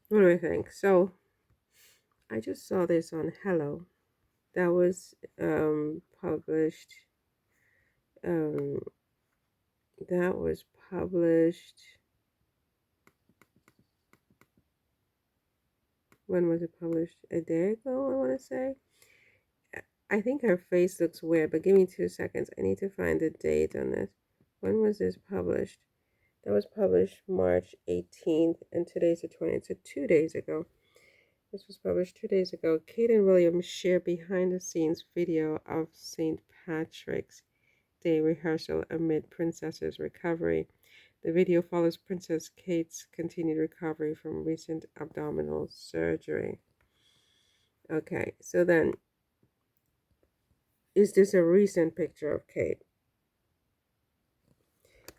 What do I think? So I just saw this on Hello. That was published. Um, that was published. When was it published? A day ago, I want to say. I think her face looks weird, but give me 2 seconds. I need to find the date on this. When was this published? That was published March 18th, and today's the 20th, so 2 days ago. This was published 2 days ago. Kate and William share behind the scenes video of St. Patrick's Day rehearsal amid Princess's recovery. The video follows Princess Kate's continued recovery from recent abdominal surgery. Okay, so then, is this a recent picture of Kate?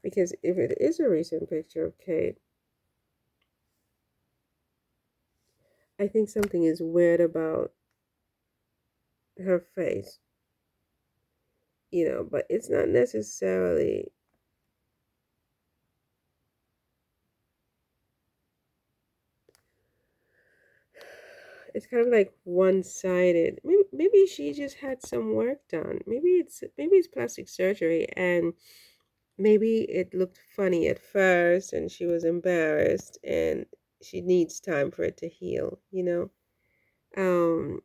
Because if it is a recent picture of Kate, I think something is weird about her face, but it's not necessarily. It's kind of like one-sided. Maybe she just had some work done. Maybe it's plastic surgery, and maybe it looked funny at first and she was embarrassed and she needs time for it to heal. Um,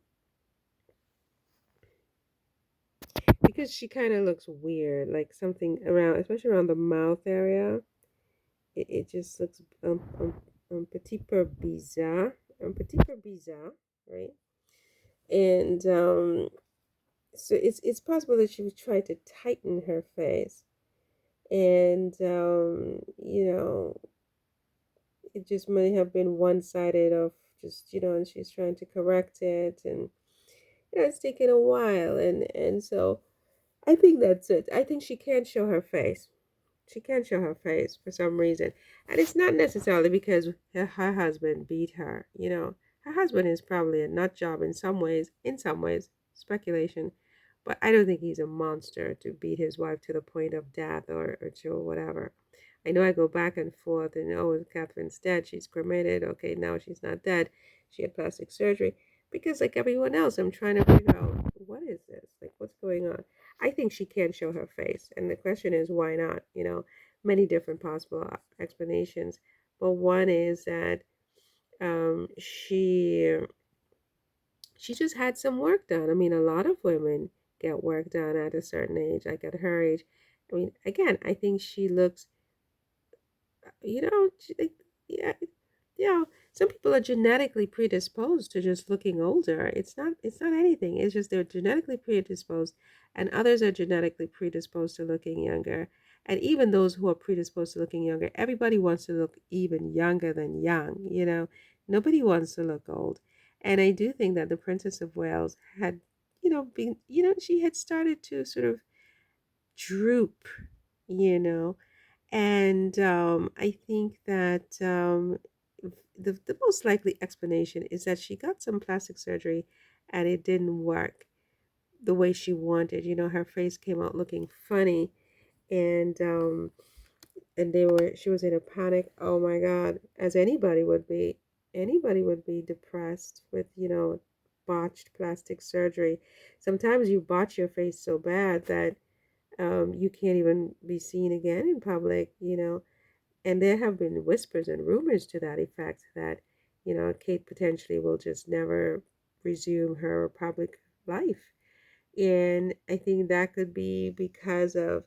because she kind of looks weird, like something around, especially around the mouth area. It just looks petit peu bizarre, petit peu bizarre, right? And so it's possible that she was trying to tighten her face, and it just may have been one-sided of just and she's trying to correct it, and it's taken a while, and so I think that's it. I think she can't show her face. She can't show her face for some reason, and it's not necessarily because her husband beat her. Her husband is probably a nut job in some ways, speculation, but I don't think he's a monster to beat his wife to the point of death or to whatever. I know I go back and forth, and oh, Catherine's dead. She's cremated. Okay, now she's not dead. She had plastic surgery. Because, like everyone else, I'm trying to figure out what is this? Like, what's going on? I think she can show her face. And the question is, why not? Many different possible explanations. But one is that she just had some work done. I mean, a lot of women get work done at a certain age, like at her age. I mean, again, I think she looks, yeah, some people are genetically predisposed to just looking older. It's not anything. It's just they're genetically predisposed, and others are genetically predisposed to looking younger. And even those who are predisposed to looking younger, everybody wants to look even younger than young. Nobody wants to look old. And I do think that the Princess of Wales had, she had started to sort of droop, you know and I think that the most likely explanation is that she got some plastic surgery and it didn't work the way she wanted. Her face came out looking funny, and she was in a panic. Oh my God, as anybody would be. Anybody would be depressed with, botched plastic surgery. Sometimes you botch your face so bad that you can't even be seen again in public. And there have been whispers and rumors to that effect that, Kate potentially will just never resume her public life. And I think that could be because of,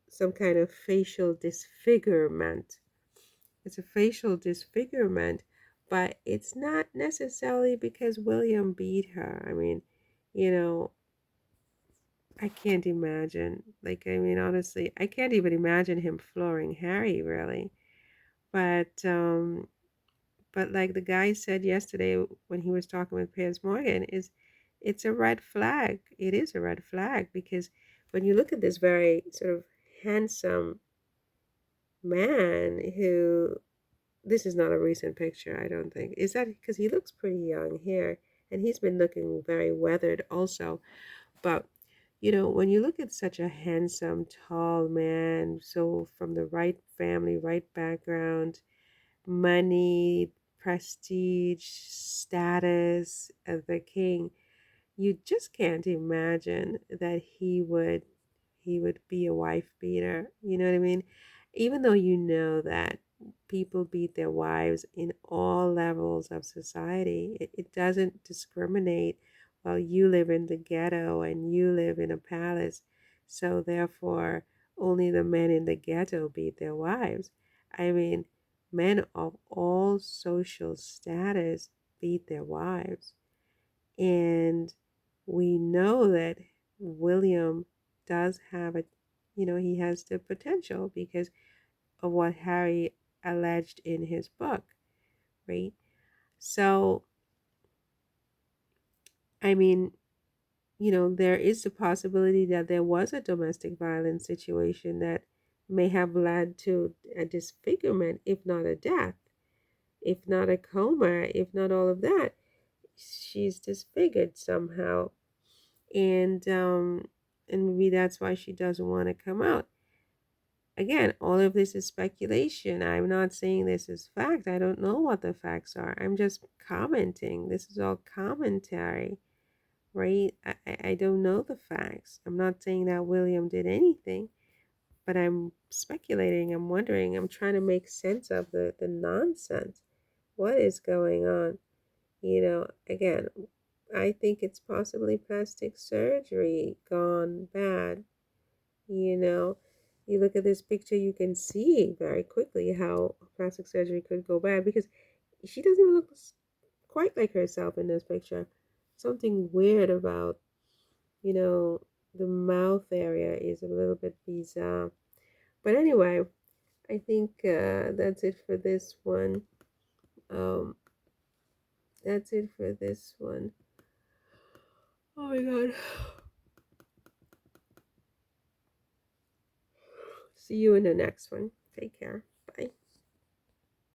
some kind of facial disfigurement. It's a facial disfigurement, but it's not necessarily because William beat her. I mean, you know, I can't imagine. Like, I mean, honestly, I can't even imagine him flooring Harry, really. But like the guy said yesterday when he was talking with Piers Morgan, it's a red flag. It is a red flag because when you look at this very sort of handsome man who this is not a recent picture, I don't think. Is that because he looks pretty young here and he's been looking very weathered also. But when you look at such a handsome, tall man, so from the right family, right background, money, prestige, status of the king, you just can't imagine that he would be a wife beater. You know what I mean? Even though you know that people beat their wives in all levels of society, it doesn't discriminate. Well, you live in the ghetto and you live in a palace, so therefore only the men in the ghetto beat their wives. I mean, men of all social status beat their wives. And we know that William does have he has the potential because of what Harry alleged in his book, right? So, I mean, there is the possibility that there was a domestic violence situation that may have led to a disfigurement, if not a death, if not a coma, if not all of that. She's disfigured somehow. And maybe that's why she doesn't want to come out. Again, all of this is speculation. I'm not saying this is fact. I don't know what the facts are. I'm just commenting. This is all commentary, right? I don't know the facts. I'm not saying that William did anything, but I'm speculating. I'm wondering. I'm trying to make sense of the nonsense. What is going on? Again, I think it's possibly plastic surgery gone bad. You know, you look at this picture, you can see very quickly how plastic surgery could go bad because she doesn't even look quite like herself in this picture. Something weird about, you know, the mouth area is a little bit bizarre. But anyway, I think that's it for this one. Um, that's it for this one. Oh my God. See you in the next one. Take care.